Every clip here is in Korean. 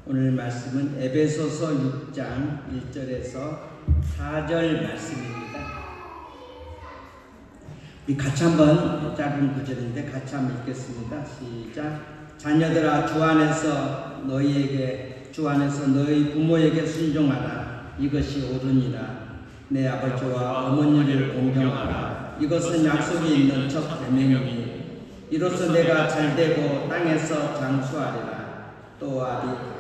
오늘 말씀은 에베소서 6장 1절에서 4절 말씀입니다. 우리 같이 한번 짧은 구절인데 같이 한번 읽겠습니다. 시작. 자녀들아 주 안에서 너희 부모에게 순종하라. 이것이 옳으니라. 내 아버지와 어머니를 공경하라. 이것은 약속이 있는 첫 계명이니 이로써 내가 잘되고 땅에서 장수하리라. 또한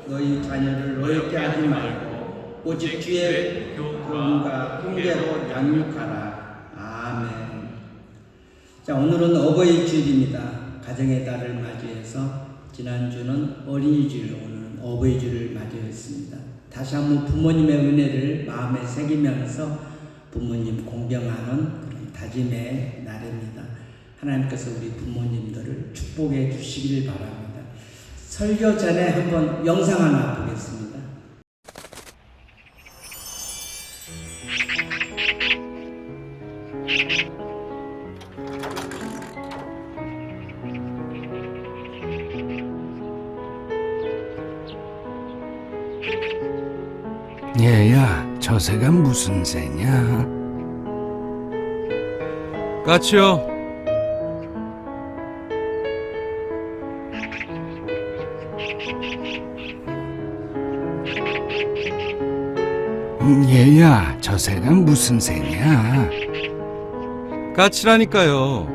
너희 자녀를 노엽게 하지 말고 오직 주의 교훈과 훈계로 양육하라. 아멘. 자, 오늘은 어버이 주일입니다. 가정의 달을 맞이해서 지난주는 어린이주일, 오늘은 어버이 주일을 맞이했습니다. 다시 한번 부모님의 은혜를 마음에 새기면서 부모님 공경하는 그런 다짐의 날입니다. 하나님께서 우리 부모님들을 축복해 주시길 바랍니다. 설교 전에 한번 영상 하나 보겠습니다. 얘야, 저 새가 무슨 새냐? 까치요. 얘야, 저 새가 무슨 새냐? 까치라니까요.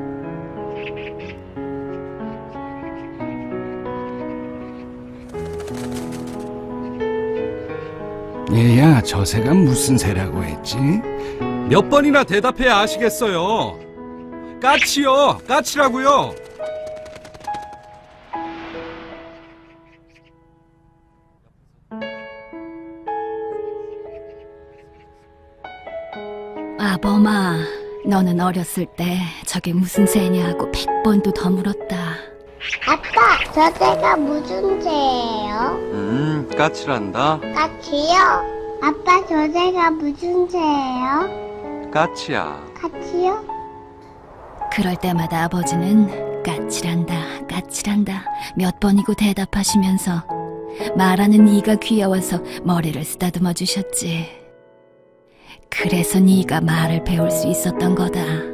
얘야, 저 새가 무슨 새라고 했지? 몇 번이나 대답해야 아시겠어요. 까치요. 까치라고요. 아범아, 너는 어렸을 때 저게 무슨 새냐고 100번도 더 물었다. 아빠, 저 새가 무슨 새예요? 까치란다. 까치요? 아빠, 저 새가 무슨 새예요? 까치야. 까치요? 그럴 때마다 아버지는 까칠한다, 까칠한다 몇 번이고 대답하시면서 말하는 이가 귀여워서 머리를 쓰다듬어 주셨지. 그래서 네가 말을 배울 수 있었던 거다.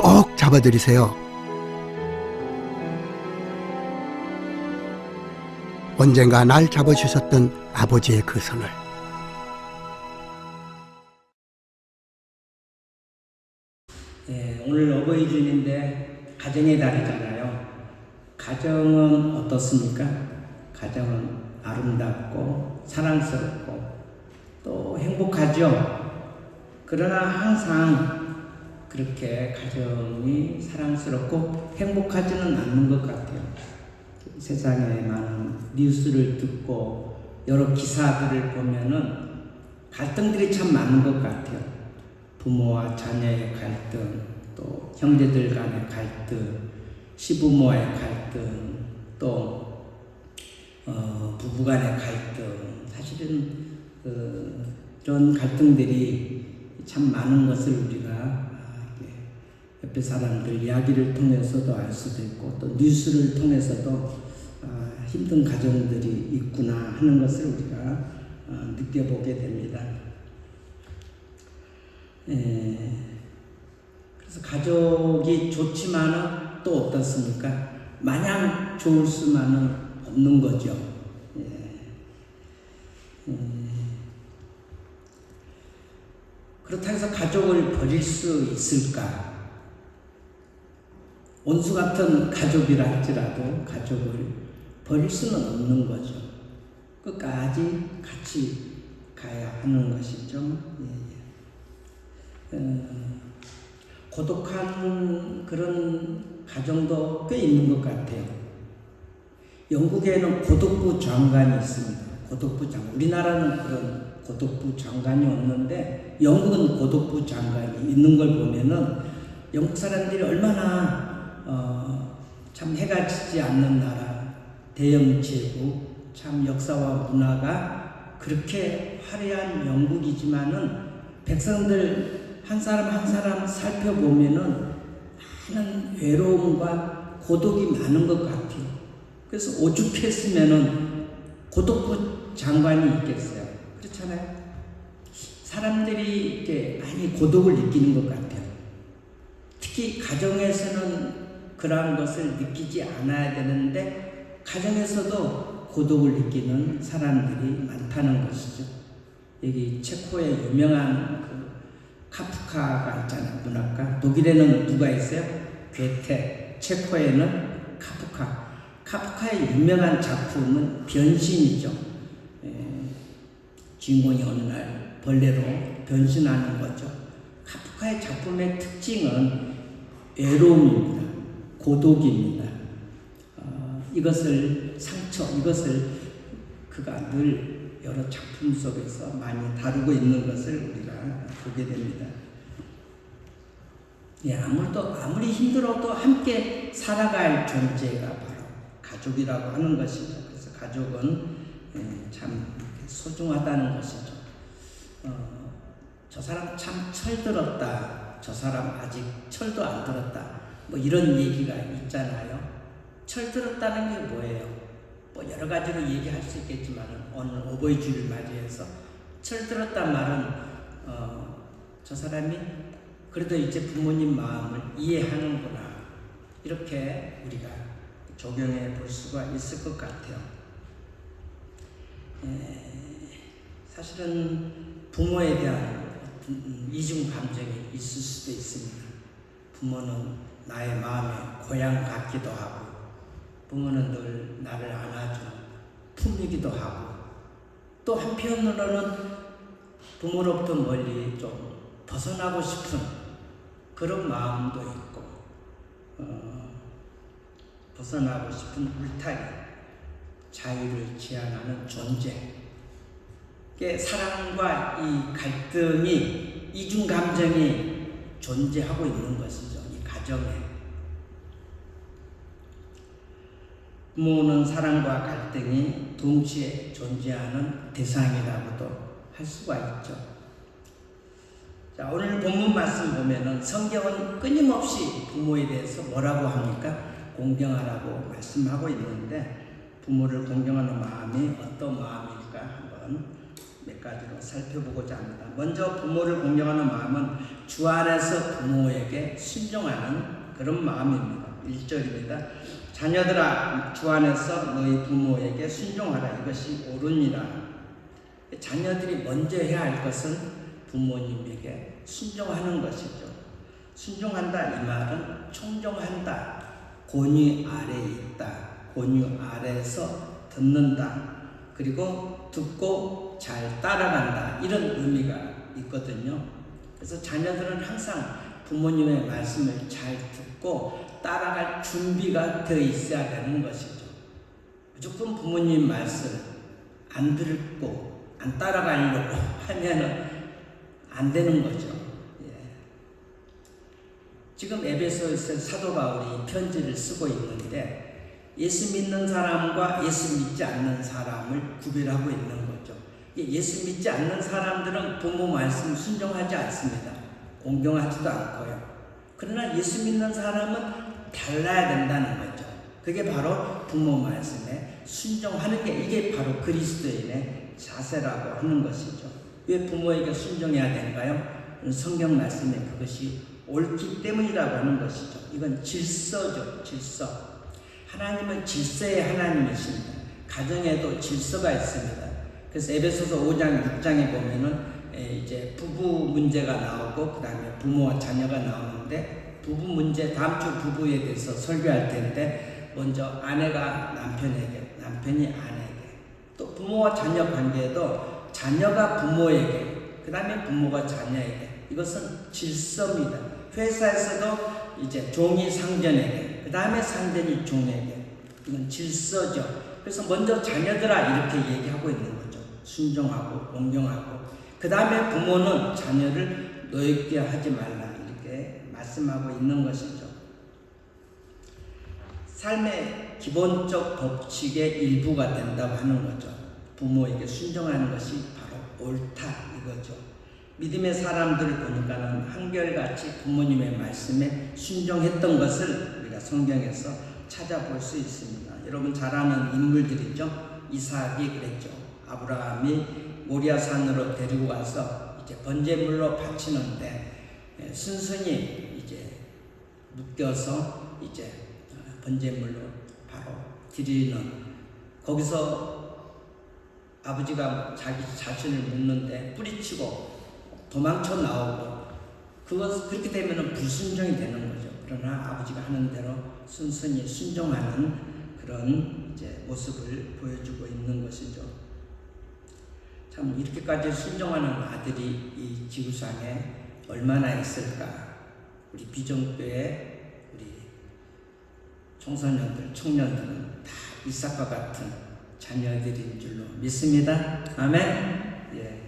꼭 잡아드리세요. 언젠가 날 잡아주셨던 아버지의 그 손을. 오늘 어버이 주일인데 가정의 달이잖아요. 가정은 어떻습니까? 가정은 아름답고 사랑스럽고 또 행복하죠. 그러나 항상 그렇게 가정이 사랑스럽고 행복하지는 않는 것 같아요. 세상에 많은 뉴스를 듣고 여러 기사들을 보면은 갈등들이 참 많은 것 같아요. 부모와 자녀의 갈등, 또 형제들 간의 갈등, 시부모의 갈등, 또 부부 간의 갈등. 사실은 이런 갈등들이 참 많은 것을 우리가 옆에 사람들 이야기를 통해서도 알 수도 있고 또 뉴스를 통해서도 힘든 가정들이 있구나 하는 것을 우리가 느껴보게 됩니다. 그래서 가족이 좋지만은 또 어떻습니까? 마냥 좋을 수만은 없는 거죠. 그렇다고 해서 가족을 버릴 수 있을까? 원수 같은 가족이라 할지라도 가족을 버릴 수는 없는 거죠. 끝까지 같이 가야 하는 것이죠. 고독한 그런 가정도 꽤 있는 것 같아요. 영국에는 고독부 장관이 있습니다. 고독부 장관. 우리나라는 그런 고독부 장관이 없는데 영국은 고독부 장관이 있는 걸 보면은 영국 사람들이 얼마나 참 해가 지지 않는 나라, 대영 제국, 참 역사와 문화가 그렇게 화려한 영국이지만은 백성들 한 사람 한 사람 살펴보면은 많은 외로움과 고독이 많은 것 같아요. 그래서 오죽했으면은 고독부 장관이 있겠어요. 그렇잖아요. 사람들이 이렇게 많이 고독을 느끼는 것 같아요. 특히 가정에서는 그러한 것을 느끼지 않아야 되는데 가정에서도 고독을 느끼는 사람들이 많다는 것이죠. 여기 체코의 유명한 그 카프카가 있잖아요. 문학가. 독일에는 누가 있어요? 괴테. 체코에는 카프카. 카프카의 유명한 작품은 변신이죠. 주인공이 어느 날 벌레로 변신하는 거죠. 카프카의 작품의 특징은 외로움입니다. 고독입니다. 이것을 그가 늘 여러 작품 속에서 많이 다루고 있는 것을 우리가 보게 됩니다. 아무리 힘들어도 함께 살아갈 존재가 바로 가족이라고 하는 것이죠. 그래서 가족은 참 소중하다는 것이죠. 저 사람 참 철들었다. 저 사람 아직 철도 안 들었다. 뭐 이런 얘기가 있잖아요. 철들었다는 게 뭐예요? 뭐 여러 가지로 얘기할 수 있겠지만 오늘 어버이 주를 맞이해서 철들었단 말은 저 사람이 그래도 이제 부모님 마음을 이해하는구나. 이렇게 우리가 적용해 볼 수가 있을 것 같아요. 사실은 부모에 대한 이중 감정이 있을 수도 있습니다. 부모는 나의 마음의 고향 같기도 하고, 부모는 늘 나를 안아주는 품이기도 하고, 또 한편으로는 부모로부터 멀리 좀 벗어나고 싶은 그런 마음도 있고, 벗어나고 싶은 울타리, 자유를 제한하는 존재. 사랑과 이 갈등이, 이중 감정이 존재하고 있는 것이죠. 이 가정에. 부모는 사랑과 갈등이 동시에 존재하는 대상이라고도 할 수가 있죠. 자, 오늘 본문 말씀 보면은 성경은 끊임없이 부모에 대해서 뭐라고 합니까? 공경하라고 말씀하고 있는데 부모를 공경하는 마음이 어떤 마음일까 한번 몇 가지로 살펴보고자 합니다. 먼저 부모를 공경하는 마음은 주 안에서 부모에게 순종하는 그런 마음입니다. 1절입니다. 자녀들아 주 안에서 너희 부모에게 순종하라. 이것이 옳으니라. 자녀들이 먼저 해야 할 것은 부모님에게 순종하는 것이죠. 순종한다 이 말은 총종한다. 권위 아래에 있다. 권위 아래에서 듣는다. 그리고 듣고 잘 따라간다. 이런 의미가 있거든요. 그래서 자녀들은 항상 부모님의 말씀을 잘 듣고 따라갈 준비가 되어 있어야 되는 것이죠. 무조건 부모님 말씀 안 듣고 안 따라가려고 하면은 안 되는 거죠. 지금 에베소에서 사도 바울이 편지를 쓰고 있는데 예수 믿는 사람과 예수 믿지 않는 사람을 구별하고 있는 거죠. 예수 믿지 않는 사람들은 부모 말씀 순종하지 않습니다. 공경하지도 않고요. 그러나 예수 믿는 사람은 달라야 된다는 거죠. 그게 바로 부모 말씀에 순종하는 게 이게 바로 그리스도인의 자세라고 하는 것이죠. 왜 부모에게 순종해야 되는가요? 성경 말씀에 그것이 옳기 때문이라고 하는 것이죠. 이건 질서죠. 질서. 하나님은 질서의 하나님이십니다. 가정에도 질서가 있습니다. 그래서 에베소서 5장 6장에 보면은 이제 부부 문제가 나오고 그 다음에 부모와 자녀가 나오는데 부부 문제, 다음 주 부부에 대해서 설교할 텐데, 먼저 아내가 남편에게, 남편이 아내에게, 또 부모와 자녀 관계에도 자녀가 부모에게, 그 다음에 부모가 자녀에게, 이것은 질서입니다. 회사에서도 이제 종이 상전에게, 그 다음에 상전이 종에게, 이건 질서죠. 그래서 먼저 자녀들아 이렇게 얘기하고 있는 거죠. 순종하고 공경하고, 그 다음에 부모는 자녀를 노엽게 하지 말라 이렇게 말씀하고 있는 것이죠. 삶의 기본적 법칙의 일부가 된다고 하는 거죠. 부모에게 순종하는 것이 바로 옳다 이거죠. 믿음의 사람들을 보니까는 한결같이 부모님의 말씀에 순종했던 것을 우리가 성경에서 찾아볼 수 있습니다. 여러분 잘 아는 인물들이죠. 이삭이 그랬죠. 아브라함이 모리아산으로 데리고 가서 이제 번제물로 바치는데 순순히 이제 묶여서 이제 번제물로 바로 드리는, 거기서 아버지가 자기 자신을 묻는데 뿌리치고 도망쳐 나오고, 그렇게 되면 불순종이 되는 거죠. 그러나 아버지가 하는 대로 순순히 순종하는 그런 이제 모습을 보여주고 있는 것이죠. 참 이렇게까지 순종하는 아들이 이 지구상에 얼마나 있을까. 우리 비전교회 우리 청소년들, 청년들은 다 이삭과 같은 자녀들인 줄로 믿습니다. 아멘. 예,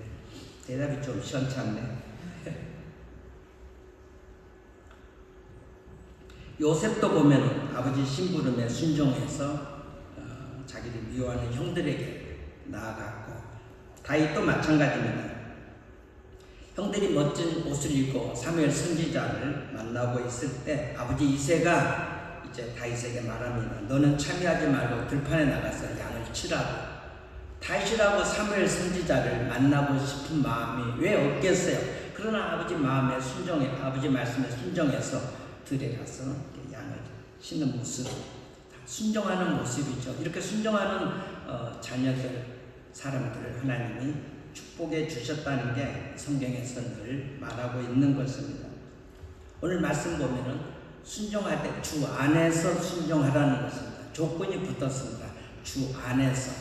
대답이 좀 시원찮네. 요셉도 보면 아버지 심부름에 순종해서 자기를 미워하는 형들에게 나아갔고, 다윗도 마찬가지입니다. 형들이 멋진 옷을 입고 사무엘 선지자를 만나고 있을 때 아버지 이새가 이제 다윗에게 말합니다. 너는 참여하지 말고 들판에 나가서 양을 치라고. 다윗이라고 사무엘 선지자를 만나고 싶은 마음이 왜 없겠어요? 그러나 아버지 마음에 순종해, 아버지 말씀에 순종해서 들에 가서 양을 치는 모습, 순종하는 모습이죠. 이렇게 순종하는 자녀들, 사람들을 하나님이 축복해 주셨다는 게 성경에서 늘 말하고 있는 것입니다. 오늘 말씀 보면은 순종할 때 주 안에서 순종하라는 것입니다. 조건이 붙었습니다. 주 안에서.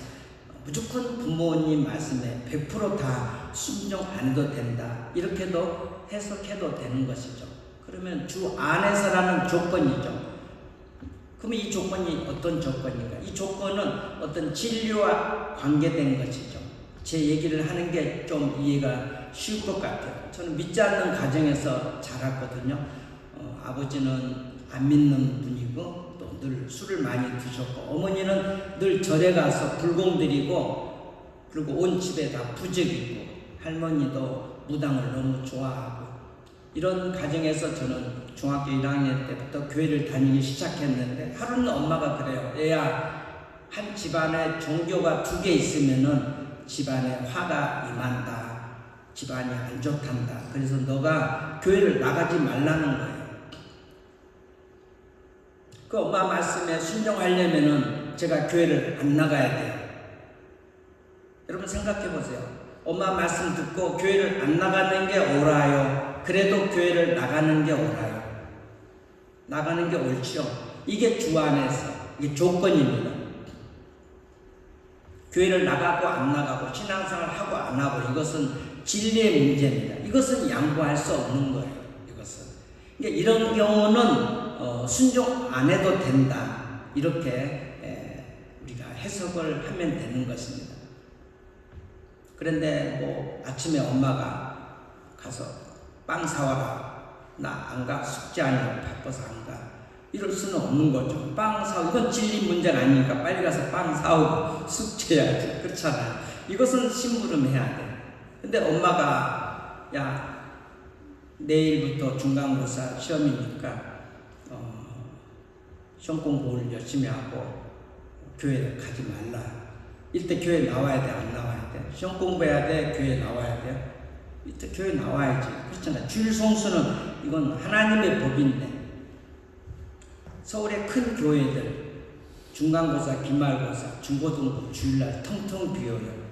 무조건 부모님 말씀에 100% 순종 안 해도 된다. 이렇게도 해석해도 되는 것이죠. 그러면 주 안에서라는 조건이죠. 그러면 이 조건이 어떤 조건인가? 이 조건은 어떤 진리와 관계된 것이죠. 제 얘기를 하는 게 좀 이해가 쉬울 것 같아요. 저는 믿지 않는 가정에서 자랐거든요. 아버지는 안 믿는 분이고 또 늘 술을 많이 드셨고, 어머니는 늘 절에 가서 불공 드리고, 그리고 온 집에 다 부적이고, 할머니도 무당을 너무 좋아하고, 이런 가정에서 저는 중학교 1학년 때부터 교회를 다니기 시작했는데, 하루는 엄마가 그래요. 얘야, 한 집안에 종교가 2개 있으면은 집안에 화가 임한다. 집안이 안 좋단다. 그래서 너가 교회를 나가지 말라는 거예요. 그 엄마 말씀에 순종하려면은 제가 교회를 안 나가야 돼요. 여러분 생각해 보세요. 엄마 말씀 듣고 교회를 안 나가는 게 옳아요? 그래도 교회를 나가는 게 옳아요? 나가는 게 옳죠. 이게 주 안에서, 이게 조건입니다. 교회를 나가고 안 나가고, 신앙생활 하고 안 하고, 이것은 진리의 문제입니다. 이것은 양보할 수 없는 거예요. 이것은. 그러니까 이런 경우는 순종 안 해도 된다. 이렇게 우리가 해석을 하면 되는 것입니다. 그런데 뭐 아침에 엄마가 가서 빵 사와라. 나 안 가. 숙제하느라 바빠서 안 가. 이럴 수는 없는 거죠. 빵 사오고, 이건 진리 문제가 아니니까 빨리 가서 빵 사오고 숙제해야지. 그렇잖아요. 이것은 심부름 해야 돼. 근데 엄마가 야, 내일부터 중간고사 시험이니까 시험 공부를 열심히 하고 교회를 가지 말라. 이때 교회 나와야 돼, 안 나와야 돼? 시험 공부해야 돼, 교회 나와야 돼? 이때 교회 나와야지. 그렇잖아요. 주일 성수는 이건 하나님의 법인데, 서울의 큰 교회들 중간고사, 기말고사, 중고등부 주일날 텅텅 비어요.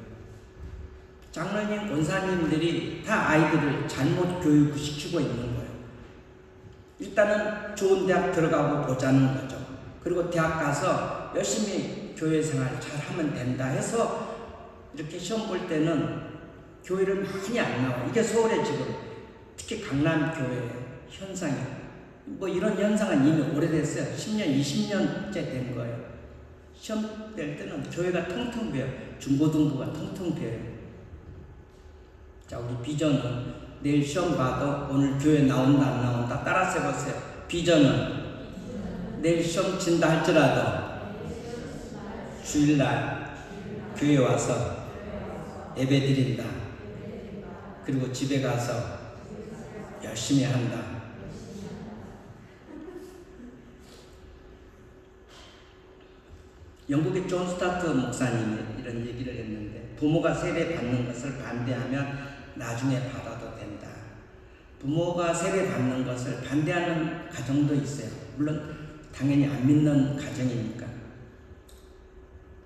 장로님, 권사님들이 다 아이들을 잘못 교육시키고 있는 거예요. 일단은 좋은 대학 들어가고 보자는 거죠. 그리고 대학 가서 열심히 교회 생활 잘 하면 된다 해서 이렇게 시험 볼 때는 교회를 많이 안 나와요. 이게 서울에 지금 특히 강남 교회 현상이에요. 뭐 이런 현상은 이미 오래됐어요. 10년, 20년째 된 거예요. 시험 될 때는 교회가 텅텅 비어요. 중고등부가 텅텅 비어요. 자, 우리 비전은 내일 시험 봐도 오늘 교회 나온다 안 나온다 따라서 해보세요. 비전은 내일 시험 친다 할지라도 주일날 교회 와서 예배 드린다. 그리고 집에 가서 열심히 한다. 영국의 존 스타트 목사님이 이런 얘기를 했는데 부모가 세례 받는 것을 반대하면 나중에 받아도 된다. 부모가 세례 받는 것을 반대하는 가정도 있어요. 물론 당연히 안 믿는 가정이니까.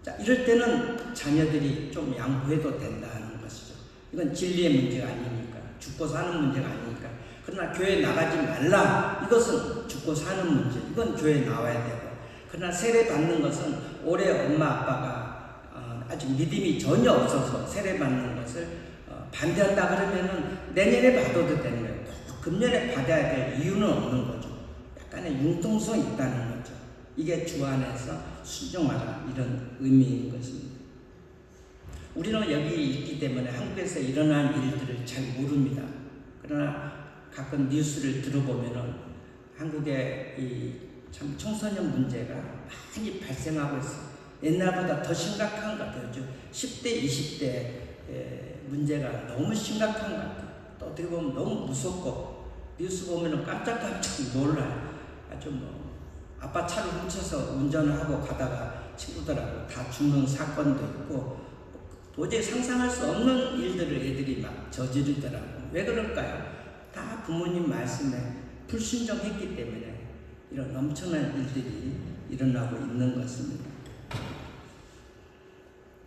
자, 이럴 때는 자녀들이 좀 양보해도 된다는 것이죠. 이건 진리의 문제가 아니니까, 죽고 사는 문제가 아니니까. 그러나 교회 나가지 말라. 이것은 죽고 사는 문제. 이건 교회 나와야 되고. 그러나 세례 받는 것은 올해 엄마 아빠가 아직 믿음이 전혀 없어서 세례 받는 것을 반대한다 그러면은 내년에 받아도 되는 거예요. 금년에 받아야 될 이유는 없는 거죠. 약간의 융통성이 있다는 거죠. 이게 주 안에서 순종하라 이런 의미인 것입니다. 우리는 여기 있기 때문에 한국에서 일어난 일들을 잘 모릅니다. 그러나 가끔 뉴스를 들어보면은 한국의 이 참 청소년 문제가 많이 발생하고 있어요. 옛날보다 더 심각한 것 같아요. 10대, 20대 문제가 너무 심각한 것 같아요. 또 어떻게 보면 너무 무섭고 뉴스 보면은 깜짝깜짝 놀라요. 아주 뭐 아빠 차를 훔쳐서 운전을 하고 가다가 친구들하고 다 죽는 사건도 있고 도저히 상상할 수 없는 일들을 애들이 막 저지르더라고요. 왜 그럴까요? 다 부모님 말씀에 불순종했기 때문에 이런 엄청난 일들이 일어나고 있는 것입니다.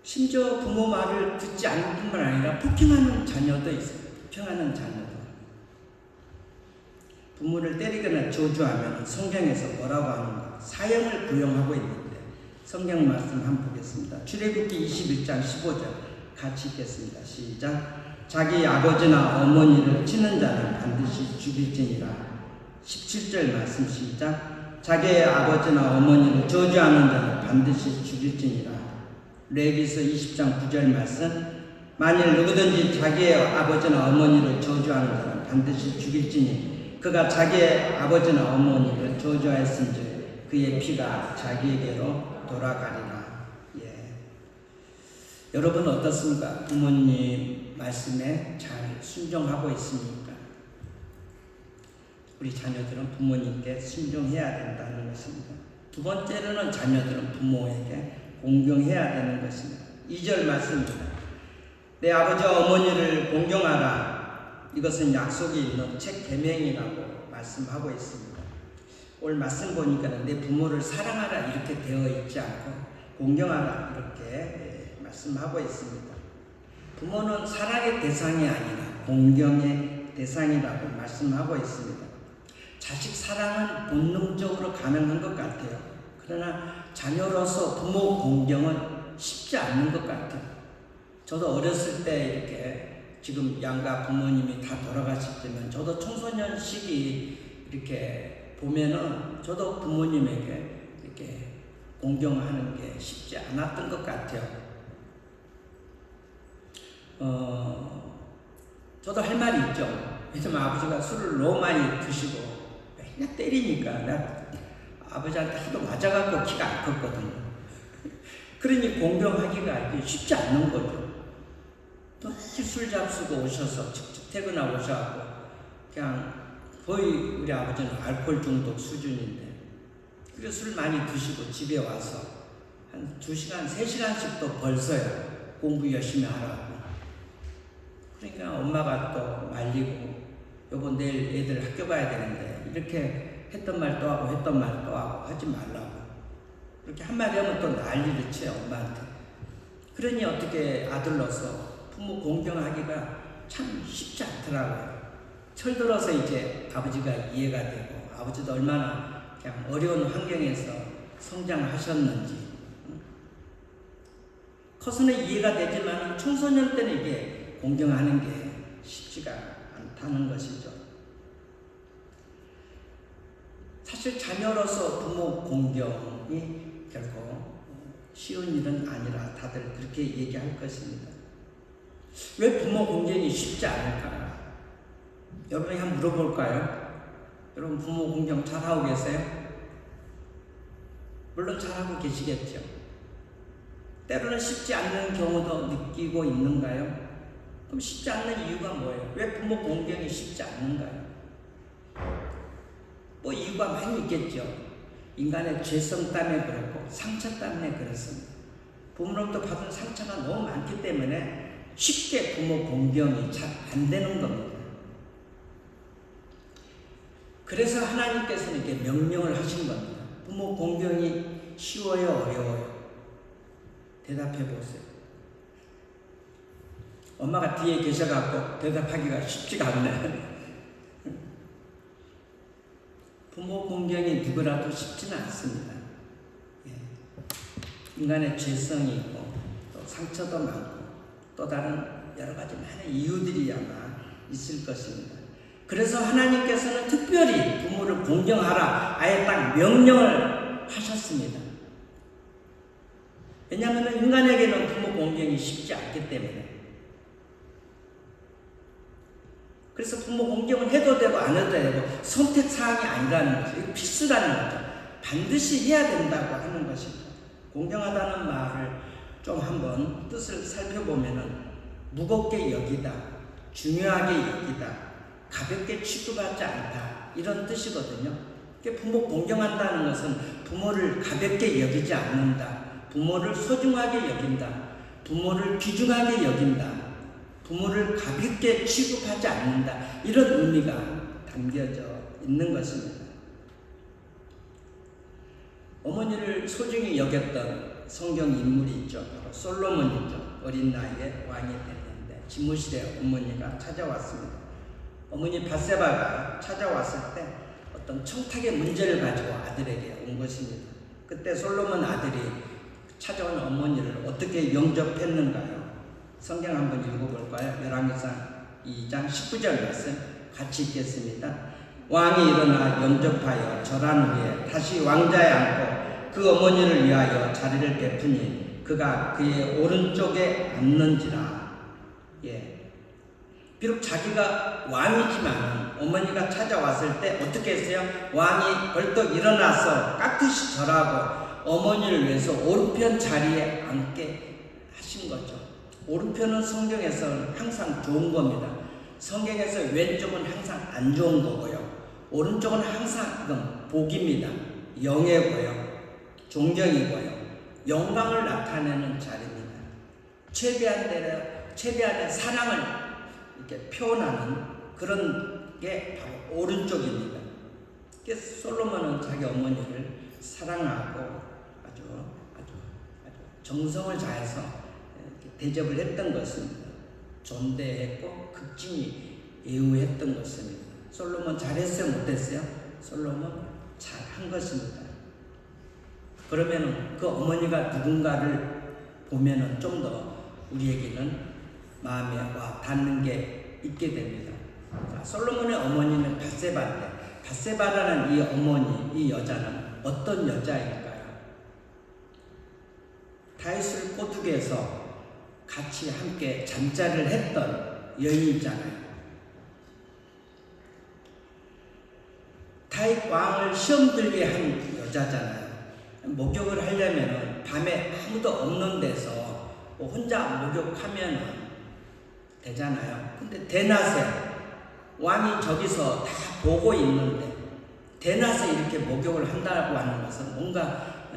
심지어 부모 말을 듣지 않을 뿐만 아니라 폭행하는 자녀도 있어요. 폭행하는 자녀도. 부모를 때리거나 저주하면 성경에서 뭐라고 하는가? 사형을 구형하고 있는데 성경 말씀 한번 보겠습니다. 출애굽기 21장 15절 같이 읽겠습니다. 시작. 자기 아버지나 어머니를 치는 자는 반드시 죽일지니라. 17절 말씀 시작. 자기의 아버지나 어머니를 저주하는 자는 반드시 죽일지니라. 레위기서 20장 9절 말씀. 만일 누구든지 자기의 아버지나 어머니를 저주하는 자는 반드시 죽일지니 그가 자기의 아버지나 어머니를 저주하였은즉 그의 피가 자기에게로 돌아가리라. 예. 여러분 어떻습니까? 부모님 말씀에 잘 순종하고 있습니까? 우리 자녀들은 부모님께 순종해야 된다는 것입니다. 두 번째로는 자녀들은 부모에게 공경해야 되는 것입니다. 2절 말씀입니다. 내 아버지 어머니를 공경하라. 이것은 약속이 있는 책 계명이라고 말씀하고 있습니다. 오늘 말씀 보니까 내 부모를 사랑하라 이렇게 되어 있지 않고 공경하라 이렇게 말씀하고 있습니다. 부모는 사랑의 대상이 아니라 공경의 대상이라고 말씀하고 있습니다. 자식 사랑은 본능적으로 가능한 것 같아요. 그러나 자녀로서 부모 공경은 쉽지 않는 것 같아요. 저도 어렸을 때 이렇게 지금 양가 부모님이 다 돌아가실 때면 저도 청소년 시기 이렇게 보면은 저도 부모님에게 이렇게 공경하는 게 쉽지 않았던 것 같아요. 저도 할 말이 있죠. 왜냐면 아버지가 술을 너무 많이 드시고 맨날 때리니까 나 아버지한테 하도 맞아갖고 키가 안 컸거든요. 그러니 공경하기가 쉽지 않는 거죠. 또 술 잡수고 오셔서 직접 퇴근하고 오셔갖고 그냥 거의 우리 아버지는 알코올 중독 수준인데 그래서 술 많이 드시고 집에 와서 한 2시간, 3시간씩 또 벌써요. 공부 열심히 하라고. 그러니까 엄마가 또 말리고 여보 내일 애들 학교 가야 되는데 이렇게 했던 말 또 하고 했던 말 또 하고 하지 말라고 그렇게 한마디 하면 또 난리를 쳐요 엄마한테. 그러니 어떻게 아들로서 부모 공경하기가 참 쉽지 않더라고요. 철들어서 이제 아버지가 이해가 되고 아버지도 얼마나 그냥 어려운 환경에서 성장하셨는지. 커서는 이해가 되지만 청소년 때는 이게 공경하는 게 쉽지가 않다는 것이죠. 사실 자녀로서 부모 공경이 결코 쉬운 일은 아니라 다들 그렇게 얘기할 것입니다. 왜 부모 공경이 쉽지 않을까요? 여러분이 한번 물어볼까요? 여러분 부모 공경 잘하고 계세요? 물론 잘하고 계시겠죠. 때로는 쉽지 않는 경우도 느끼고 있는가요? 그럼 쉽지 않는 이유가 뭐예요? 왜 부모 공경이 쉽지 않는가요? 뭐 이유가 많이 있겠죠. 인간의 죄성 때문에 그렇고 상처 때문에 그렇습니다. 부모로부터 받은 상처가 너무 많기 때문에 쉽게 부모 공경이 잘 안 되는 겁니다. 그래서 하나님께서는 이렇게 명령을 하신 겁니다. 부모 공경이 쉬워요, 어려워요? 대답해 보세요. 엄마가 뒤에 계셔갖고 대답하기가 쉽지가 않네. 부모 공경이 누구라도 쉽지는 않습니다. 인간의 죄성이 있고 또 상처도 많고 또 다른 여러 가지 많은 이유들이 아마 있을 것입니다. 그래서 하나님께서는 특별히 부모를 공경하라 아예 딱 명령을 하셨습니다. 왜냐하면 인간에게는 부모 공경이 쉽지 않기 때문에. 그래서 부모 공경을 해도 되고 안 해도 되고 선택사항이 아니라는 거죠. 이거 필수라는 거죠. 반드시 해야 된다고 하는 것입니다. 공경하다는 말을 좀 한번 뜻을 살펴보면 무겁게 여기다, 중요하게 여기다, 가볍게 취급하지 않다 이런 뜻이거든요. 부모 공경한다는 것은 부모를 가볍게 여기지 않는다, 부모를 소중하게 여긴다, 부모를 귀중하게 여긴다, 부모를 가볍게 취급하지 않는다 이런 의미가 담겨져 있는 것입니다. 어머니를 소중히 여겼던 성경 인물이 있죠. 바로 솔로몬이죠. 어린 나이에 왕이 됐는데 집무실에 어머니가 찾아왔습니다. 어머니 밧세바가 찾아왔을 때 어떤 청탁의 문제를 가지고 아들에게 온 것입니다. 그때 솔로몬 아들이 찾아온 어머니를 어떻게 영접했는가요? 성경 한번 읽어볼까요? 열왕기상 2장 19절 말씀 같이 읽겠습니다. 왕이 일어나 영접하여 절한 후에 다시 왕자에 앉고 그 어머니를 위하여 자리를 베푸니 그가 그의 오른쪽에 앉는지라. 비록 자기가 왕이지만 어머니가 찾아왔을 때 어떻게 했어요? 왕이 벌떡 일어나서 깍듯이 절하고 어머니를 위해서 오른편 자리에 앉게 하신 거죠. 오른편은 성경에서는 항상 좋은 겁니다. 성경에서 왼쪽은 항상 안 좋은 거고요. 오른쪽은 항상 복입니다. 영예고요. 존경이고요. 영광을 나타내는 자리입니다. 최대한의 사랑을 이렇게 표현하는 그런 게 바로 오른쪽입니다. 그래서 솔로몬은 자기 어머니를 사랑하고 아주 정성을 다해서 대접을 했던 것입니다. 존대했고 극진히 예우했던 것입니다. 솔로몬 잘했어요? 못했어요? 솔로몬 잘한 것입니다. 그러면 그 어머니가 누군가를 보면 좀 더 우리에게는 마음에 와 닿는 게 있게 됩니다. 자, 솔로몬의 어머니는 밧세바인데 밧세바라는 이 어머니, 이 여자는 어떤 여자일까요? 다윗을 꼬두개에서 같이 함께 잠자를 했던 여인이잖아요. 다윗 왕을 시험 들게 한 여자잖아요. 목욕을 하려면 밤에 아무도 없는 데서 혼자 목욕하면 되잖아요. 근데 대낮에 왕이 저기서 다 보고 있는데 대낮에 이렇게 목욕을 한다고 하는 것은 뭔가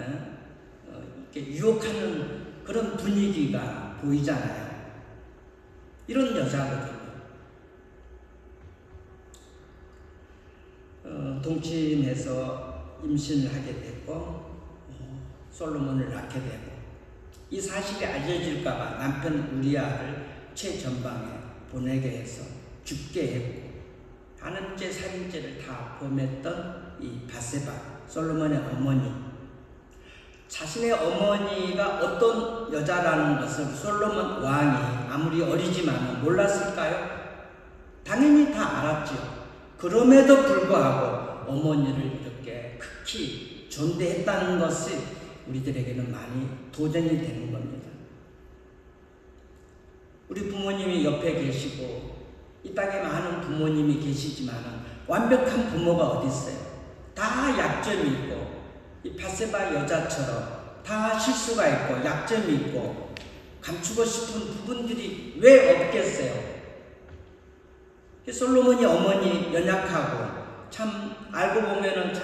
이렇게 유혹하는 그런 분위기가 보이잖아요. 이런 여자거든요. 동침해서 임신을 하게 됐고 솔로몬을 낳게 되고 이 사실이 알려질까봐 남편 우리아를 최전방에 보내게 해서 죽게 했고 하나님죄 살인죄를 다 범했던 이 바세바, 솔로몬의 어머니. 자신의 어머니가 어떤 여자라는 것을 솔로몬 왕이 아무리 어리지만 몰랐을까요? 당연히 다 알았지요. 그럼에도 불구하고 어머니를 이렇게 극히 존대했다는 것이 우리들에게는 많이 도전이 되는 겁니다. 우리 부모님이 옆에 계시고 이 땅에 많은 부모님이 계시지만 완벽한 부모가 어디 있어요? 다 약점이 있고 이 바세바 여자처럼 다 실수가 있고 약점이 있고 감추고 싶은 부분들이 왜 없겠어요? 솔로몬이 어머니 연약하고 참 알고 보면은 참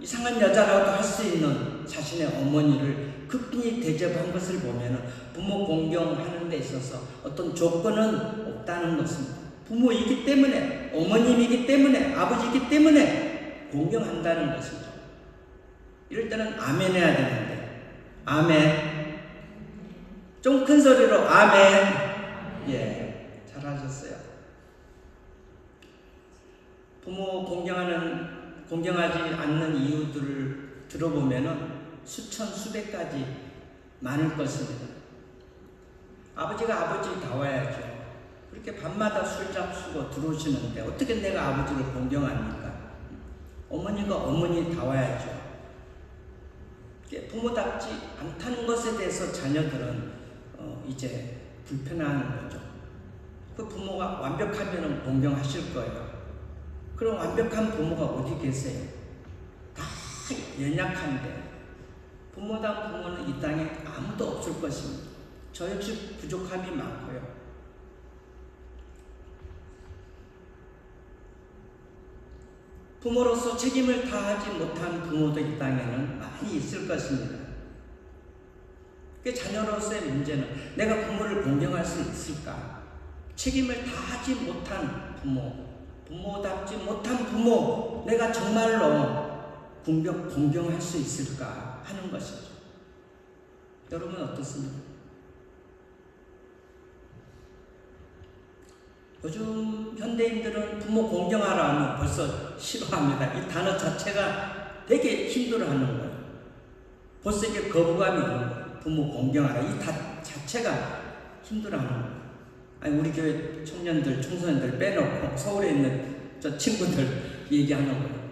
이상한 여자라고 할 수 있는 자신의 어머니를 극진히 대접한 것을 보면은 부모 공경하는 데 있어서 어떤 조건은 없다는 것입니다. 부모이기 때문에, 어머님이기 때문에, 아버지이기 때문에 공경한다는 것이죠. 이럴 때는 아멘 해야 되는데, 아멘. 좀 큰 소리로 아멘. 예, 잘하셨어요. 부모 공경하지 않는 이유들을 들어보면은 수천, 수백 가지 많을 것입니다. 아버지가 아버지다워야죠. 그렇게 밤마다 술 잡수고 들어오시는데 어떻게 내가 아버지를 공경합니까? 어머니가 어머니다워야죠. 부모답지 않다는 것에 대해서 자녀들은 이제 불편한 거죠. 그 부모가 완벽하면 공경하실 거예요. 그럼 완벽한 부모가 어디 계세요? 다 연약한데 부모다운 부모는 이 땅에 아무도 없을 것입니다. 저 역시 부족함이 많고요. 부모로서 책임을 다하지 못한 부모도 이 땅에는 많이 있을 것입니다. 그 자녀로서의 문제는 내가 부모를 공경할 수 있을까? 책임을 다하지 못한 부모, 부모답지 못한 부모, 내가 정말로 공경할 수 있을까 하는 것이죠. 여러분 어떻습니까? 요즘 현대인들은 부모 공경하라 하면 벌써 싫어합니다. 이 단어 자체가 되게 힘들어하는 거예요. 벌써 이게 거부감이 오는 거예요. 부모 공경하라. 이 자체가 힘들어하는 거예요. 아니, 우리 교회 청년들, 청소년들 빼놓고 서울에 있는 저 친구들 얘기하는 거예요.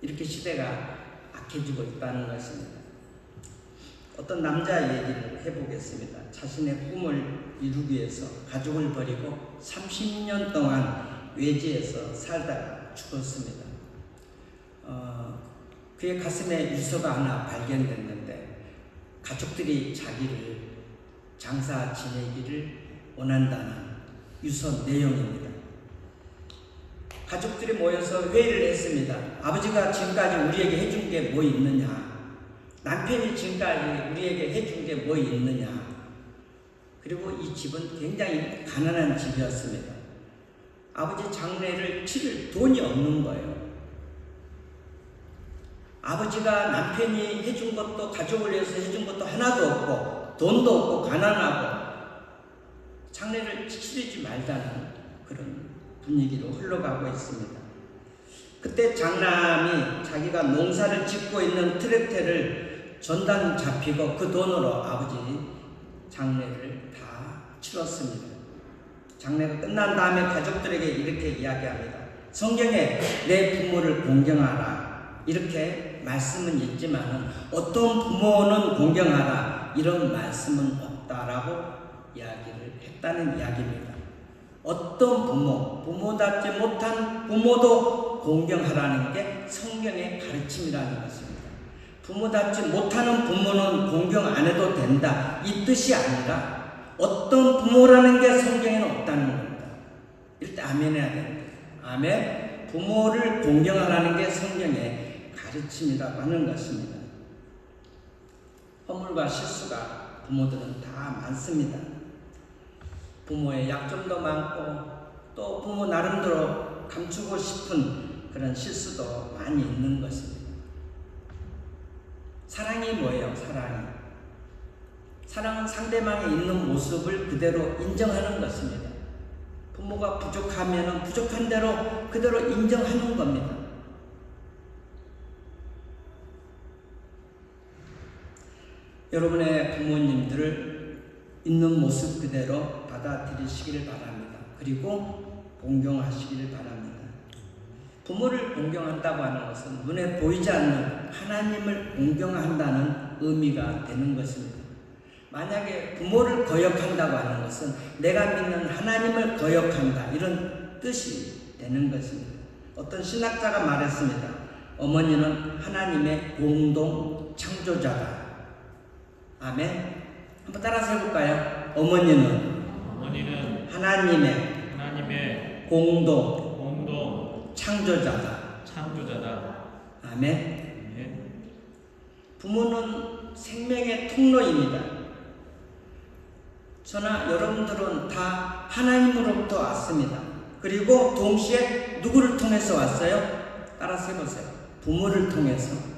이렇게 시대가 악해지고 있다는 것입니다. 어떤 남자 얘기를 해보겠습니다. 자신의 꿈을 이루기 위해서 가족을 버리고 30년 동안 외지에서 살다가 죽었습니다. 그의 가슴에 유서가 하나 발견됐는데 가족들이 자기를 장사 지내기를 원한다는 유서 내용입니다. 가족들이 모여서 회의를 했습니다. 아버지가 지금까지 우리에게 해준 게 뭐 있느냐? 남편이 지금까지 우리에게 해준 게 뭐 있느냐? 그리고 이 집은 굉장히 가난한 집이었습니다. 아버지 장례를 치를 돈이 없는 거예요. 아버지가 남편이 해준 것도, 가족을 위해서 해준 것도 하나도 없고 돈도 없고 가난하고 장례를 치르지 말자는 그런 분위기로 흘러가고 있습니다. 그때 장남이 자기가 농사를 짓고 있는 트랙터를 전단 잡히고 그 돈으로 아버지 장례를 다 치렀습니다. 장례가 끝난 다음에 가족들에게 이렇게 이야기합니다. 성경에 내 부모를 공경하라 이렇게 말씀은 있지만 어떤 부모는 공경하라 이런 말씀은 없다라고 이야기를 했다는 이야기입니다. 어떤 부모답지 못한 부모도 공경하라는 게 성경의 가르침이라는 것입니다. 부모답지 못하는 부모는 공경 안 해도 된다 이 뜻이 아니라 어떤 부모라는 게 성경에는 없다는 겁니다. 이럴 때 아멘 해야 됩니다. 아멘. 부모를 공경하라는 게 성경의 가르침이라고 하는 것입니다. 허물과 실수가 부모들은 다 많습니다. 부모의 약점도 많고 또 부모 나름대로 감추고 싶은 그런 실수도 많이 있는 것입니다. 사랑이 뭐예요? 사랑은 상대방의 있는 모습을 그대로 인정하는 것입니다. 부모가 부족하면 부족한 대로 그대로 인정하는 겁니다. 여러분의 부모님들을 있는 모습 그대로 받아들이시기를 바랍니다. 그리고 공경하시기를 바랍니다. 부모를 공경한다고 하는 것은 눈에 보이지 않는 하나님을 공경한다는 의미가 되는 것입니다. 만약에 부모를 거역한다고 하는 것은 내가 믿는 하나님을 거역한다, 이런 뜻이 되는 것입니다. 어떤 신학자가 말했습니다. 어머니는 하나님의 공동 창조자다. 아멘. 한번 따라서 해볼까요? 어머니는 하나님의 공동 창조자다. 아멘. 부모는 생명의 통로입니다. 저나 여러분들은 다 하나님으로부터 왔습니다. 그리고 동시에 누구를 통해서 왔어요? 따라서 해보세요. 부모를 통해서.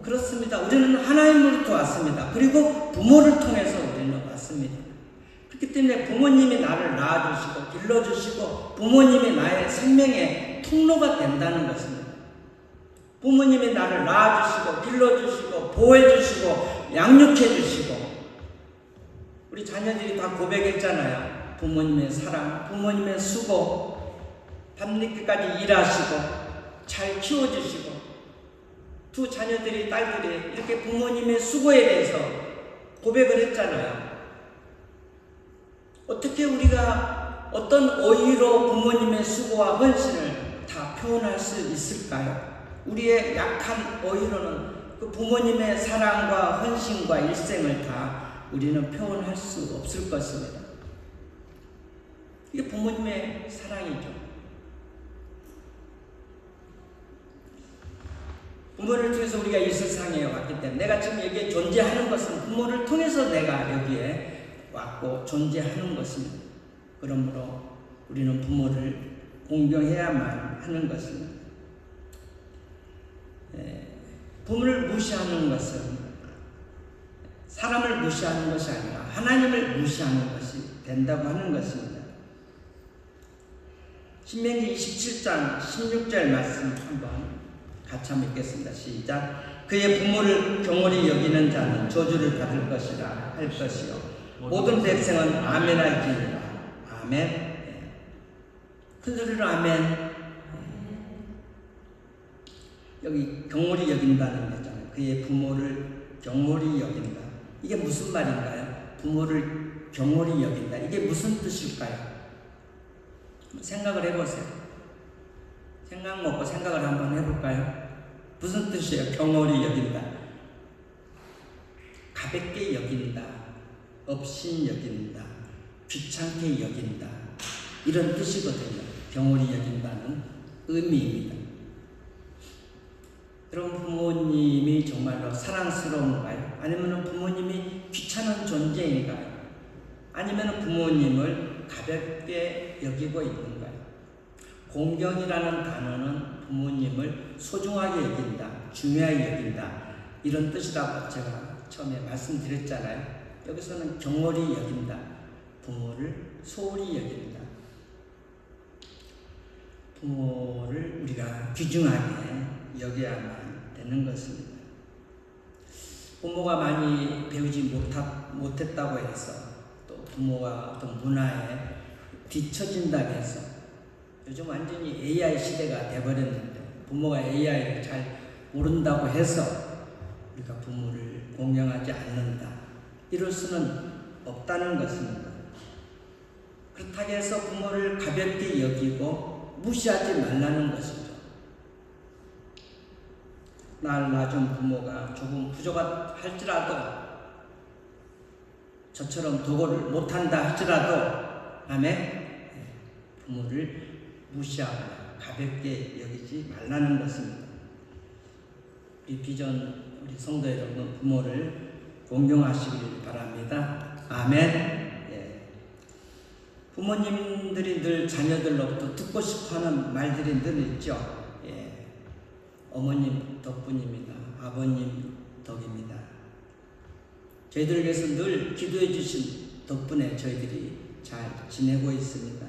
그렇습니다. 우리는 하나님으로부터 왔습니다. 그리고 부모를 통해서 우리는 왔습니다. 그렇기 때문에 부모님이 나를 낳아주시고 길러주시고 부모님이 나의 생명의 통로가 된다는 것입니다. 부모님이 나를 낳아주시고 길러주시고 보호해주시고 양육해주시고, 우리 자녀들이 다 고백했잖아요. 부모님의 사랑, 부모님의 수고, 밤늦게까지 일하시고 잘 키워주시고, 두 자녀들이, 딸들이 이렇게 부모님의 수고에 대해서 고백을 했잖아요. 어떻게 우리가 어떤 어휘로 부모님의 수고와 헌신을 다 표현할 수 있을까요? 우리의 약한 어휘로는 그 부모님의 사랑과 헌신과 일생을 다 우리는 표현할 수 없을 것입니다. 이게 부모님의 사랑이죠. 부모를 통해서 우리가 이 세상에 왔기 때문에, 내가 지금 여기에 존재하는 것은 부모를 통해서 내가 여기에 왔고 존재하는 것입니다. 그러므로 우리는 부모를 공경해야만 하는 것입니다. 부모를 무시하는 것은 사람을 무시하는 것이 아니라 하나님을 무시하는 것이 된다고 하는 것입니다. 신명기 27장 16절 말씀 한번 같이 한번 읽겠습니다. 시작. 그의 부모를 경홀히 여기는 자는 저주를 받을 것이라 할 것이요 모든 백성은 아멘 할지니라. 아멘. 큰 소리로 아멘. 여기 경홀히 여긴다는 거잖아요. 그의 부모를 경홀히 여긴다. 이게 무슨 말인가요? 부모를 경홀히 여긴다. 이게 무슨 뜻일까요? 생각을 해보세요. 생각 먹고 생각을 한번 해볼까요? 무슨 뜻이에요? 경홀히 여긴다. 가볍게 여긴다. 업신 여긴다. 귀찮게 여긴다. 이런 뜻이거든요. 경홀히 여긴다는 의미입니다. 그럼 부모님이 정말로 사랑스러운가요? 아니면 부모님이 귀찮은 존재인가요? 아니면 부모님을 가볍게 여기고 있는가요? 공경이라는 단어는 부모님을 소중하게 여긴다, 중요하게 여긴다, 이런 뜻이라고 제가 처음에 말씀드렸잖아요. 여기서는 경홀히 여긴다, 부모를 소홀히 여긴다. 부모를 우리가 귀중하게 여겨야만 되는 것입니다. 부모가 많이 배우지 못했다고 해서, 또 부모가 어떤 문화에 뒤처진다고 해서, 요즘 완전히 AI 시대가 돼버렸는데 부모가 AI를 잘 모른다고 해서 우리가 부모를 공경하지 않는다, 이럴 수는 없다는 것입니다. 그렇다고 해서 부모를 가볍게 여기고 무시하지 말라는 것이죠. 날 낳은 부모가 조금 부족할지라도, 저처럼 도구를 못한다 할지라도, 아멘, 부모를 무시하거나 가볍게 여기지 말라는 것입니다. 우리 비전, 우리 성도 여러분, 부모를 공경하시길 바랍니다. 아멘. 부모님들이 늘 자녀들로부터 듣고 싶어하는 말들이 늘 있죠. 어머님 덕분입니다. 아버님 덕입니다. 저희들을 위해서 늘 기도해 주신 덕분에 저희들이 잘 지내고 있습니다.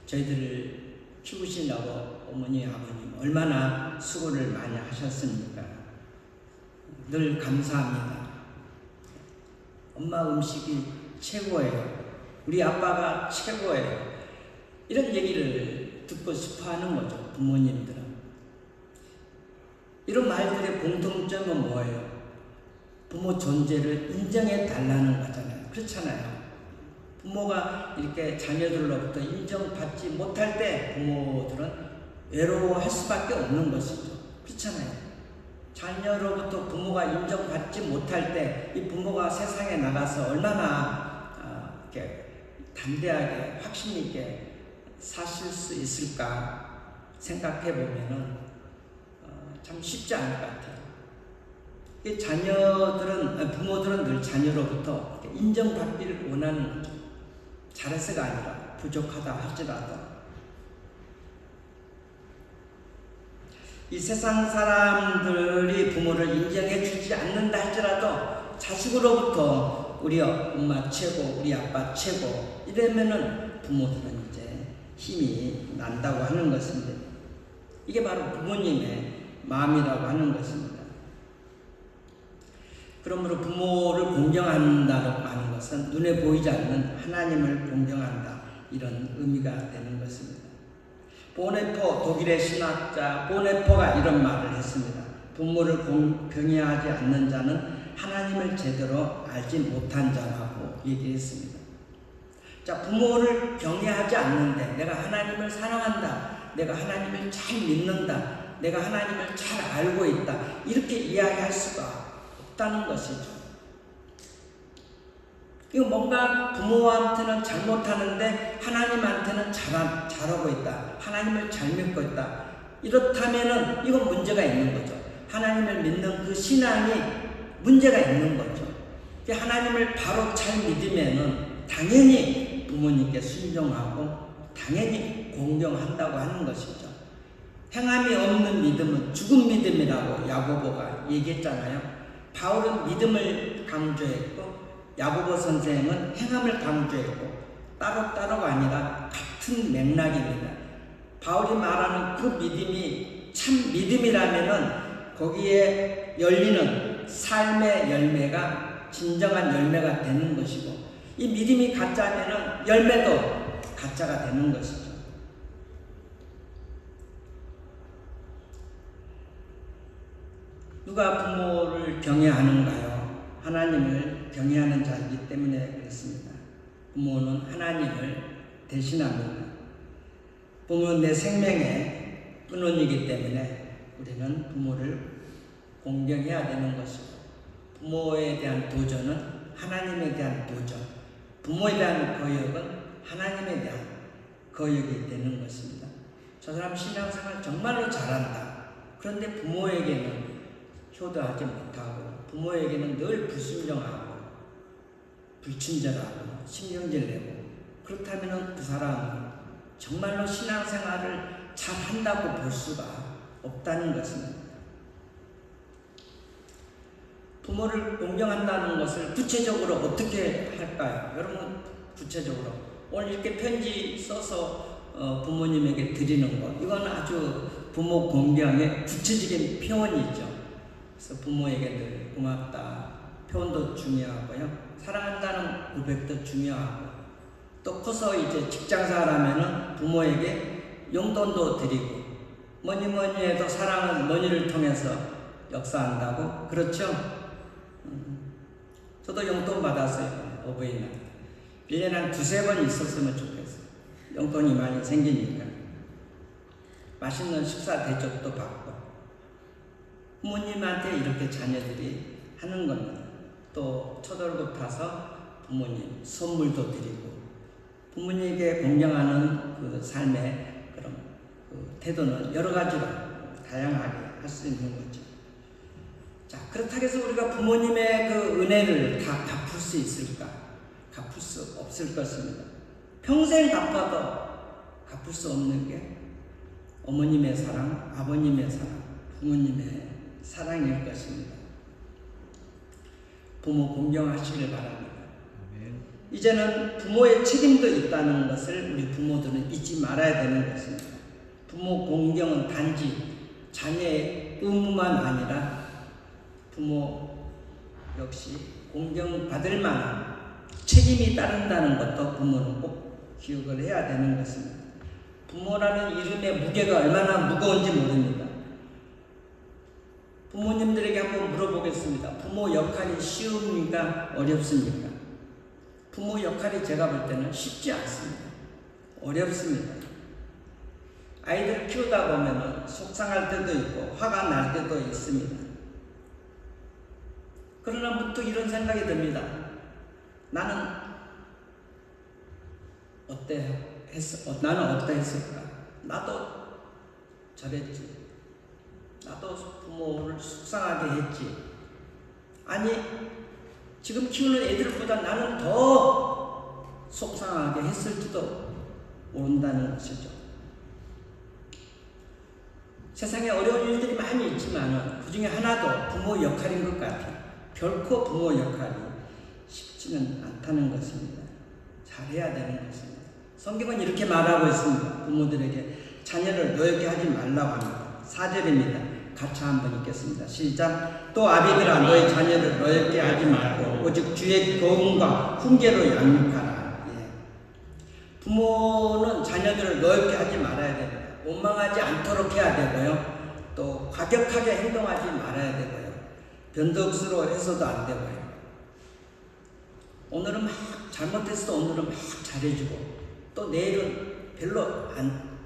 저희들을 키우시라고 어머니, 아버님 얼마나 수고를 많이 하셨습니까? 늘 감사합니다. 엄마 음식이 최고예요. 우리 아빠가 최고예요. 이런 얘기를 듣고 싶어 하는 거죠, 부모님들은. 이런 말들의 공통점은 뭐예요? 부모 존재를 인정해 달라는 거잖아요. 그렇잖아요. 부모가 이렇게 자녀들로부터 인정받지 못할 때 부모들은 외로워할 수밖에 없는 것이죠. 그렇잖아요. 자녀로부터 부모가 인정받지 못할 때 이 부모가 세상에 나가서 얼마나 이렇게 담대하게 확신 있게 사실 수 있을까 생각해 보면은 참 쉽지 않을 것 같아요. 이 부모들은 늘 자녀로부터 인정받기를 원하는 거죠. 잘해서가 아니라 부족하다 할지라도. 이 세상 사람들이 부모를 인정해 주지 않는다 할지라도 자식으로부터 우리 엄마 최고, 우리 아빠 최고 이러면은 부모들은 이제 힘이 난다고 하는 것인데, 이게 바로 부모님의 마음이라고 하는 것입니다. 그러므로 부모를 공경한다고 하는 것은 눈에 보이지 않는 하나님을 공경한다, 이런 의미가 되는 것입니다. 보네포, 독일의 신학자 보네포가 이런 말을 했습니다. 부모를 경외하지 않는 자는 하나님을 제대로 알지 못한 자라고 얘기했습니다. 자, 부모를 경외하지 않는데 내가 하나님을 사랑한다, 내가 하나님을 잘 믿는다, 내가 하나님을 잘 알고 있다, 이렇게 이야기할 수가 없다는 것이죠. 이거 뭔가 부모한테는 잘못하는데 하나님한테는 잘하고 있다, 하나님을 잘 믿고 있다, 이렇다면은 이건 문제가 있는 거죠. 하나님을 믿는 그 신앙이 문제가 있는 거죠. 하나님을 바로 잘 믿으면은 당연히 부모님께 순종하고 당연히 공경한다고 하는 것이죠. 행함이 없는 믿음은 죽은 믿음이라고 야고보가 얘기했잖아요. 바울은 믿음을 강조했고 야고보 선생은 행함을 강조했고 따로따로가 아니라 같은 맥락입니다. 바울이 말하는 그 믿음이 참 믿음이라면은 거기에 열리는 삶의 열매가 진정한 열매가 되는 것이고, 이 믿음이 가짜면은 열매도 가짜가 되는 것이죠. 누가 부모를 경외하는가요? 하나님을 경외하는 자이기 때문에 그렇습니다. 부모는 하나님을 대신합니다. 부모는 내 생명의 근원이기 때문에 우리는 부모를 공경해야 되는 것이고, 부모에 대한 도전은 하나님에 대한 도전, 부모에 대한 거역은 하나님에 대한 거역이 되는 것입니다. 저 사람 신앙생활 정말로 잘한다. 그런데 부모에게는 효도하지 못하고 부모에게는 늘 불순종하고 불친절하고 신경질 내고, 그렇다면 그 사람은 정말로 신앙생활을 잘한다고 볼 수가 없다는 것입니다. 부모를 공경한다는 것을 구체적으로 어떻게 할까요? 여러분, 구체적으로 오늘 이렇게 편지 써서 부모님에게 드리는 것, 이건 아주 부모 공경의 구체적인 표현이죠. 그래서 부모에게 늘 고맙다 표현도 중요하고요, 사랑한다는 고백도 중요하고, 또 커서 이제 직장생활하면은 부모에게 용돈도 드리고, 뭐니 해도 사랑은 머니를 통해서 역사한다고, 그렇죠? 저도 용돈 받았어요. 어버이날 1년에 한 2-3번 있었으면 좋겠어요. 용돈이 많이 생기니까 맛있는 식사 대접도 받고, 부모님한테 이렇게 자녀들이 하는 겁니다. 또 첫월급 타서 부모님 선물도 드리고, 부모님에게 공경하는 그 삶의 그런 그 태도는 여러 가지로 다양하게 할 수 있는 거죠. 자, 그렇다고 해서 우리가 부모님의 그 은혜를 다 갚을 수 있을까? 갚을 수 없을 것입니다. 평생 갚아도 갚을 수 없는 게 어머님의 사랑, 아버님의 사랑, 부모님의 사랑일 것입니다. 부모 공경하시길 바랍니다. 이제는 부모의 책임도 있다는 것을 우리 부모들은 잊지 말아야 되는 것입니다. 부모 공경은 단지 자녀의 의무만 아니라 부모 역시 공경받을 만한 책임이 따른다는 것도 부모는 꼭 기억을 해야 되는 것입니다. 부모라는 이름의 무게가 얼마나 무거운지 모릅니다. 부모님들에게 한번 물어보겠습니다. 부모 역할이 쉬웁니까? 어렵습니까? 부모 역할이 제가 볼 때는 쉽지 않습니다. 어렵습니다. 아이들을 키우다 보면 속상할 때도 있고 화가 날 때도 있습니다. 그러나 문득 이런 생각이 듭니다. 나는 나는 어떠했을까? 나도 저랬지. 나도 부모를 속상하게 했지. 아니, 지금 키우는 애들보다 나는 더 속상하게 했을지도 모른다는 것이죠. 세상에 어려운 일들이 많이 있지만 그 중에 하나도 부모 역할인 것 같아요. 결코 부모 역할이 쉽지는 않다는 것입니다. 잘해야 되는 것입니다. 성경은 이렇게 말하고 있습니다. 부모들에게 자녀를 노엽게 하지 말라고 합니다. 4절입니다. 같이 한번 읽겠습니다. 시작. 또 아비들아 너희 자녀를 노엽게 하지 말고 오직 주의 교훈과 훈계로 양육하라. 부모는 자녀들을 노엽게 하지 말아야 됩니다. 원망하지 않도록 해야 되고요. 또 과격하게 행동하지 말아야 되고요. 변덕스러워해서도 안 되고요. 오늘은 막 잘못했어. 오늘은 막 잘해주고 또 내일은 별로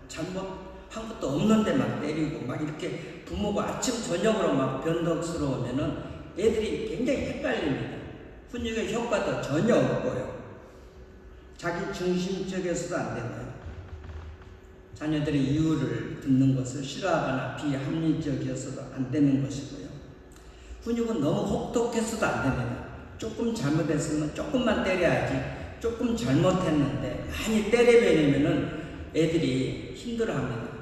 잘못한 것도 없는데 막 때리고 막 이렇게 부모가 아침 저녁으로 막 변덕스러우면은 애들이 굉장히 헷갈립니다. 훈육의 효과도 전혀 없고요. 자기 중심적이어서도 안 되고요. 자녀들의 이유를 듣는 것을 싫어하거나 비합리적이어서도 안 되는 것이고요. 훈육은 너무 혹독해서도 안 됩니다. 조금 잘못했으면 조금만 때려야지. 조금 잘못했는데 많이 때려버리면은 애들이 힘들어합니다.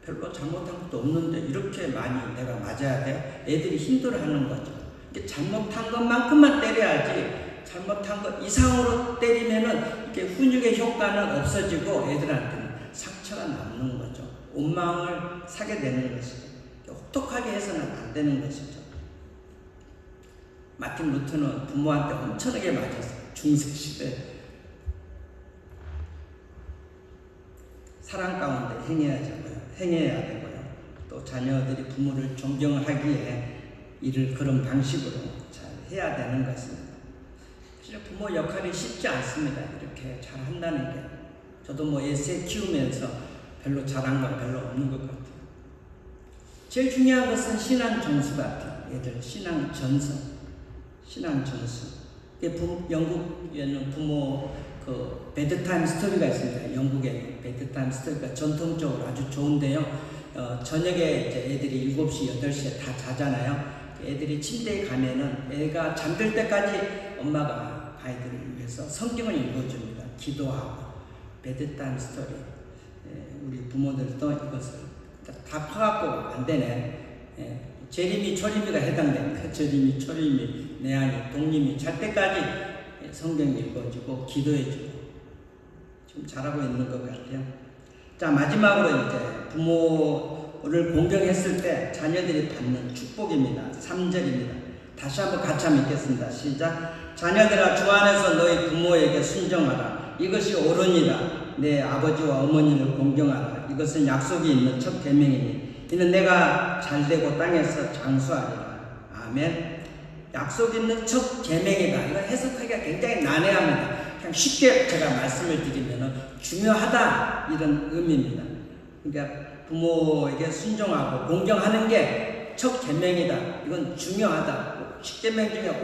별로 잘못한 것도 없는데 이렇게 많이 내가 맞아야 돼? 애들이 힘들어하는 거죠. 잘못한 것만큼만 때려야지. 잘못한 것 이상으로 때리면은 이게 훈육의 효과는 없어지고 애들한테는 상처가 남는 거죠. 원망을 사게 되는 것이죠. 혹독하게 해서는 안 되는 것이죠. 마틴 루터는 부모한테 엄청나게 맞았어요. 중세시대. 사랑 가운데 행해야 되고요. 또 자녀들이 부모를 존경하기에 이를 그런 방식으로 잘 해야 되는 것입니다. 사실 부모 역할이 쉽지 않습니다. 이렇게 잘 한다는 게. 저도 애새 키우면서 별로 잘한 건 별로 없는 것 같아요. 제일 중요한 것은 신앙 전수 같아요. 얘들 신앙 전수. 영국에는 부모 베드타임 스토리가 있습니다. 영국에 베드타임 스토리가 전통적으로 아주 좋은데요. 저녁에 이제 애들이 7시, 8시에 다 자잖아요. 애들이 침대에 가면은 애가 잠들 때까지 엄마가 아이들을 위해서 성경을 읽어줍니다. 기도하고. 베드타임 스토리. 우리 부모들도 이것을 다 커갖고 안 되네. 재림이 초림이가 해당됩니다. 재림이 초림이 내안이 독림이 잘 때까지 성경 읽어주고 기도해주고 지금 잘하고 있는 것 같아요. 자, 마지막으로 이제 부모를 공경했을 때 자녀들이 받는 축복입니다. 3절입니다. 다시 한번 같이 한번 읽겠습니다. 시작. 자녀들아 주 안에서 너희 부모에게 순종하라. 이것이 옳으니라. 내 아버지와 어머니를 공경하라. 이것은 약속이 있는 첫 계명이니 이는 내가 잘되고 땅에서 장수하리라. 아멘. 약속 있는 첫 계명이다. 이건 해석하기가 굉장히 난해합니다. 그냥 쉽게 제가 말씀을 드리면 중요하다 이런 의미입니다. 그러니까 부모에게 순종하고 공경하는 게 첫 계명이다. 이건 중요하다. 10계명 중에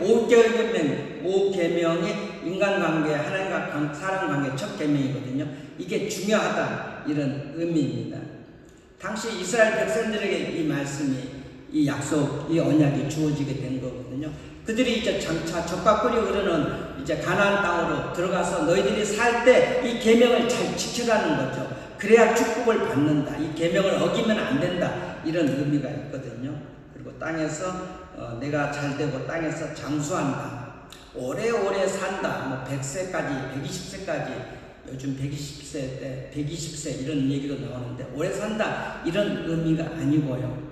5계명이 인간관계, 하나님과 사람관계 첫 계명이거든요. 이게 중요하다 이런 의미입니다. 당시 이스라엘 백성들에게 이 말씀이, 이 약속, 이 언약이 주어지게 된 거거든요. 그들이 이제 장차 젖과 꿀이 흐르는 이제 가나안 땅으로 들어가서 너희들이 살 때 이 계명을 잘 지켜가는 거죠. 그래야 축복을 받는다. 이 계명을 어기면 안 된다. 이런 의미가 있거든요. 그리고 땅에서 내가 잘되고 땅에서 장수한다. 오래오래 산다. 100세까지, 120세까지, 요즘 120세 때 120세 이런 얘기도 나오는데 오래 산다 이런 의미가 아니고요.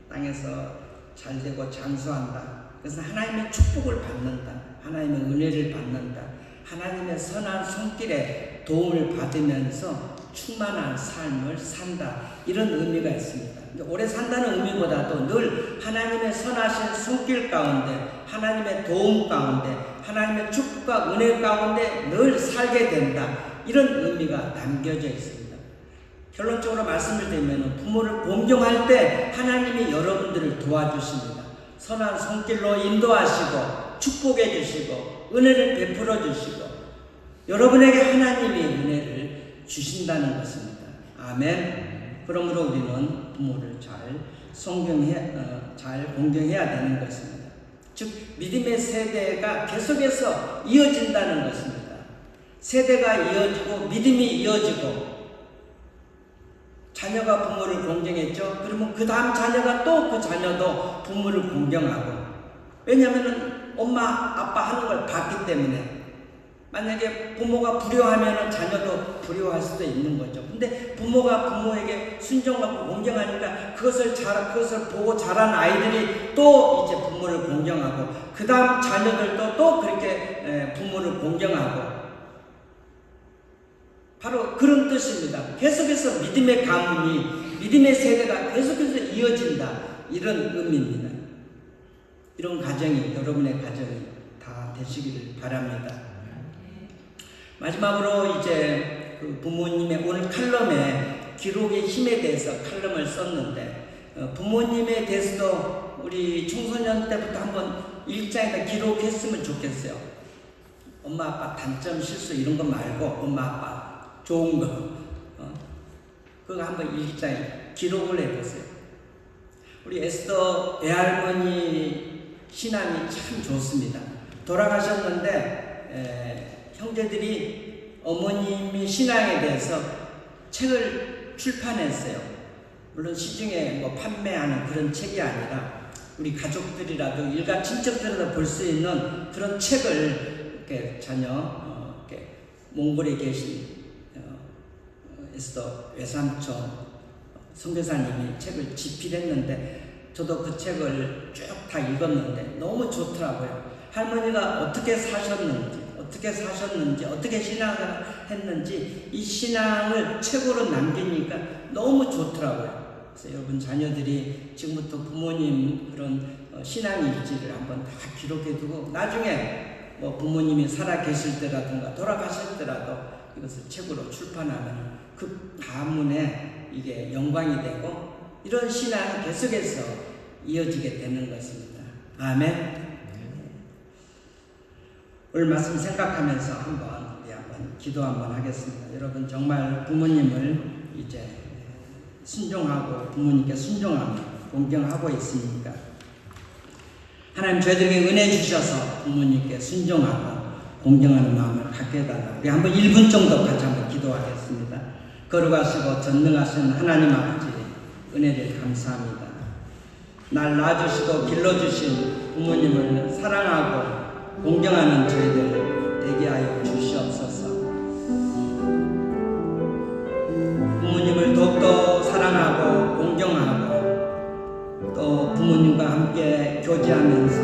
땅에서 잘되고 장수한다. 그래서 하나님의 축복을 받는다, 하나님의 은혜를 받는다, 하나님의 선한 손길에 도움을 받으면서 충만한 삶을 산다, 이런 의미가 있습니다. 오래 산다는 의미보다도 늘 하나님의 선하신 손길 가운데, 하나님의 도움 가운데, 하나님의 축복과 은혜 가운데 늘 살게 된다, 이런 의미가 담겨져 있습니다. 결론적으로 말씀을 드리면 부모를 공경할 때 하나님이 여러분들을 도와주십니다. 선한 손길로 인도하시고 축복해 주시고 은혜를 베풀어 주시고 여러분에게 하나님이 은혜를 주신다는 것입니다. 아멘. 그러므로 우리는 부모를 잘 공경해야 되는 것입니다. 즉 믿음의 세대가 계속해서 이어진다는 것입니다. 세대가 이어지고 믿음이 이어지고 자녀가 부모를 공경했죠. 그러면 그 다음 자녀가 또 그 자녀도 부모를 공경하고, 왜냐하면 엄마 아빠 하는 걸 봤기 때문에. 만약에 부모가 불효하면 자녀도 불효할 수도 있는 거죠. 근데 부모가 부모에게 순종하고 공경하니까 그것을 보고 자란 아이들이 또 이제 부모를 공경하고, 그 다음 자녀들도 또 그렇게 부모를 공경하고, 바로 그런 뜻입니다. 계속해서 믿음의 가문이, 믿음의 세대가 계속해서 이어진다, 이런 의미입니다. 이런 가정이, 여러분의 가정이 다 되시기를 바랍니다. 마지막으로 이제 그 부모님의 오늘 칼럼에 기록의 힘에 대해서 칼럼을 썼는데, 부모님에 대해서도 우리 청소년 때부터 한번 일장에다 기록했으면 좋겠어요. 엄마 아빠 단점 실수 이런 거 말고 엄마 아빠 좋은 거, 그거 한번 일장에 기록을 해보세요. 우리 에스더 외할머니 신앙이 참 좋습니다. 돌아가셨는데 형제들이 어머님이 신앙에 대해서 책을 출판했어요. 물론 시중에 뭐 판매하는 그런 책이 아니라 우리 가족들이라도 일가 친척들이라도 볼 수 있는 그런 책을 이렇게 이렇게 몽골에 계신 에스더 외삼촌 선교사님이 책을 집필했는데, 저도 그 책을 쭉 다 읽었는데 너무 좋더라고요. 할머니가 어떻게 사셨는지, 어떻게 신앙을 했는지 이 신앙을 책으로 남기니까 너무 좋더라고요. 그래서 여러분 자녀들이 지금부터 부모님 그런 신앙 일지를 한번 다 기록해두고, 나중에 뭐 부모님이 살아 계실 때라든가 돌아가실 때라도 이것을 책으로 출판하면 그 가문에 이게 영광이 되고, 이런 신앙이 계속해서 이어지게 되는 것입니다. 아멘. 오늘 말씀 생각하면서 우리 한번 기도 한번 하겠습니다. 여러분 정말 부모님을 이제 순종하고 부모님께 순종하며 공경하고 있습니까? 하나님 저희들에게 은혜 주셔서 부모님께 순종하고 공경하는 마음을 갖게 해달라고, 우리 한번 1분 정도 같이 한번 기도하겠습니다. 거룩하시고 전능하신 하나님 아버지, 은혜를 감사합니다. 날 낳아주시고 길러주신 부모님을 사랑하고 공경하는 저희들 되게 하여 주시옵소서. 부모님을 더욱더 사랑하고 공경하고 또 부모님과 함께 교제하면서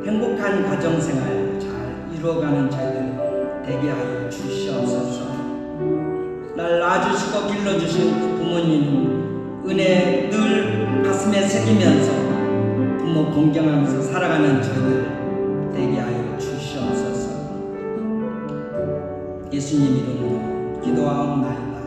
행복한 가정생활 잘 이루어가는 저희들 되게 하여 주시옵소서. 날 낳아주시고 길러주신 부모님 은혜 늘 가슴에 새기면서 부모 공경하면서 살아가는 저희들 되게 하여 주시옵소서. 예수님 이름으로 기도하옵나이다.